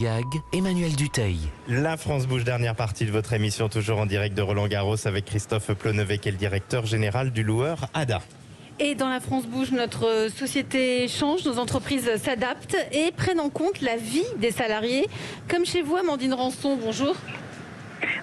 Yag, Emmanuel Duteil. La France bouge, dernière partie de votre émission, toujours en direct de Roland-Garros avec Christophe Plonevet, qui est le directeur général du loueur ADA. Et dans la France bouge, notre société change, nos entreprises s'adaptent et prennent en compte la vie des salariés. Comme chez vous, Amandine Rançon, bonjour.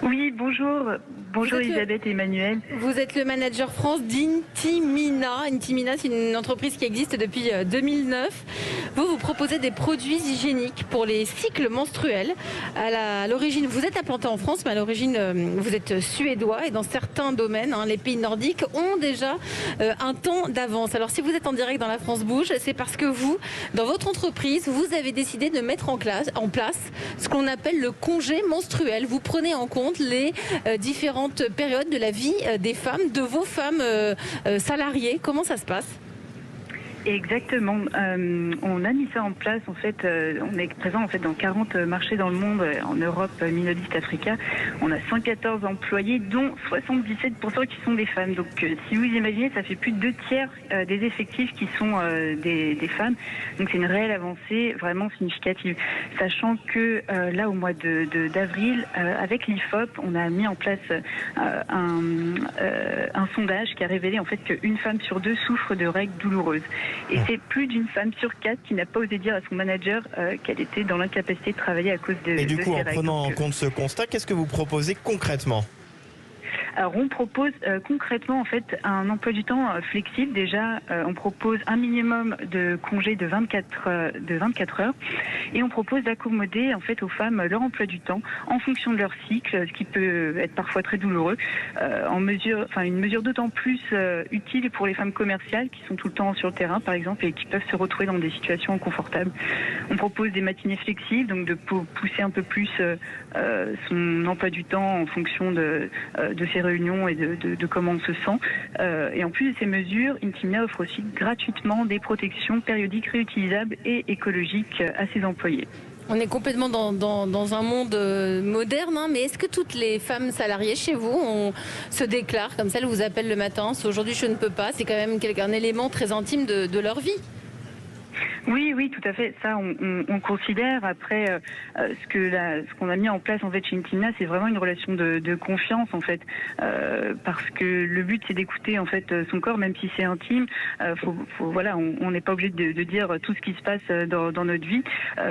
Oui, bonjour. Bonjour Elisabeth et Emmanuel. Vous êtes le manager France d'Intimina. Intimina, c'est une entreprise qui existe depuis 2009. Vous proposez des produits hygiéniques pour les cycles menstruels. À l'origine, vous êtes implanté en France, mais à l'origine, vous êtes suédois. Et dans certains domaines, les pays nordiques ont déjà un temps d'avance. Alors si vous êtes en direct dans la France Bouge, c'est parce que vous, dans votre entreprise, vous avez décidé de mettre en place ce qu'on appelle le congé menstruel. Vous prenez en compte les différentes périodes de la vie des femmes, de vos femmes salariées. Comment ça se passe ? Exactement. On a mis ça en place. En fait, on est présent dans 40 marchés dans le monde, en Europe, Middle East, Africa. On a 114 employés, dont 77% qui sont des femmes. Donc, si vous imaginez, ça fait plus de 2/3 des effectifs qui sont des femmes. Donc, c'est une réelle avancée vraiment significative. Sachant que là, au mois d'avril, avec l'IFOP, on a mis en place un sondage qui a révélé en fait qu'une femme sur deux souffre de règles douloureuses. Et c'est plus d'une femme sur 4 qui n'a pas osé dire à son manager qu'elle était dans l'incapacité de travailler à cause de ces règles. Et du coup, en prenant en compte ce constat, qu'est-ce que vous proposez concrètement ? Alors, on propose concrètement en fait un emploi du temps flexible. Déjà, on propose un minimum de congés de 24 heures et on propose d'accommoder en fait aux femmes leur emploi du temps en fonction de leur cycle, ce qui peut être parfois très douloureux. Une mesure d'autant plus utile pour les femmes commerciales qui sont tout le temps sur le terrain, par exemple, et qui peuvent se retrouver dans des situations inconfortables. On propose des matinées flexibles, donc de pousser un peu plus son emploi du temps en fonction de ses réunions et de comment on se sent. Et en plus de ces mesures, Intimina offre aussi gratuitement des protections périodiques réutilisables et écologiques à ses employés. On est complètement dans un monde moderne, mais est-ce que toutes les femmes salariées chez vous se déclarent comme ça, elles vous appellent le matin, aujourd'hui je ne peux pas, c'est quand même un élément très intime de leur vie? Oui, tout à fait. Ça, on considère. Après, ce qu'on a mis en place en fait chez Intimina, c'est vraiment une relation de confiance en fait, parce que le but c'est d'écouter en fait son corps, même si c'est intime. On n'est pas obligé de dire tout ce qui se passe dans notre vie,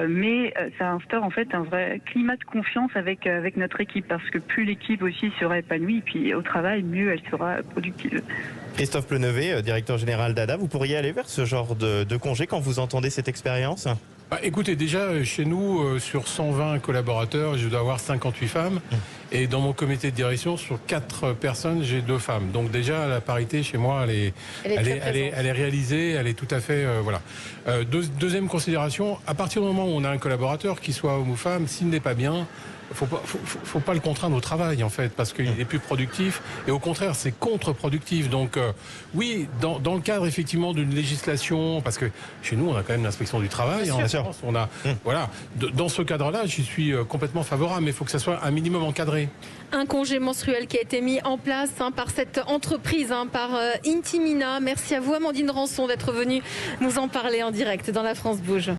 mais ça instaure en fait un vrai climat de confiance avec notre équipe, parce que plus l'équipe aussi sera épanouie, puis au travail, mieux elle sera productive. Christophe Plonevet, directeur général d'ADA, vous pourriez aller vers ce genre de congé quand vous entendez cette expérience ? Écoutez, déjà, chez nous, sur 120 collaborateurs, je dois avoir 58 femmes. Et dans mon comité de direction, sur 4 personnes, j'ai 2 femmes. Donc déjà, la parité, chez moi, elle est réalisée, elle est tout à fait... Deuxième considération, à partir du moment où on a un collaborateur, qu'il soit homme ou femme, s'il n'est pas bien, faut pas le contraindre au travail en fait, parce qu'il est plus productif, et au contraire c'est contre-productif. Donc oui, dans le cadre effectivement d'une législation, parce que chez nous on a quand même l'inspection du travail, en France, on a voilà, dans ce cadre-là j'y suis complètement favorable, mais il faut que ça soit un minimum encadré. Un congé menstruel qui a été mis en place par cette entreprise, par Intimina. Merci à vous Amandine Rançon d'être venue nous en parler en direct dans la France Bouge.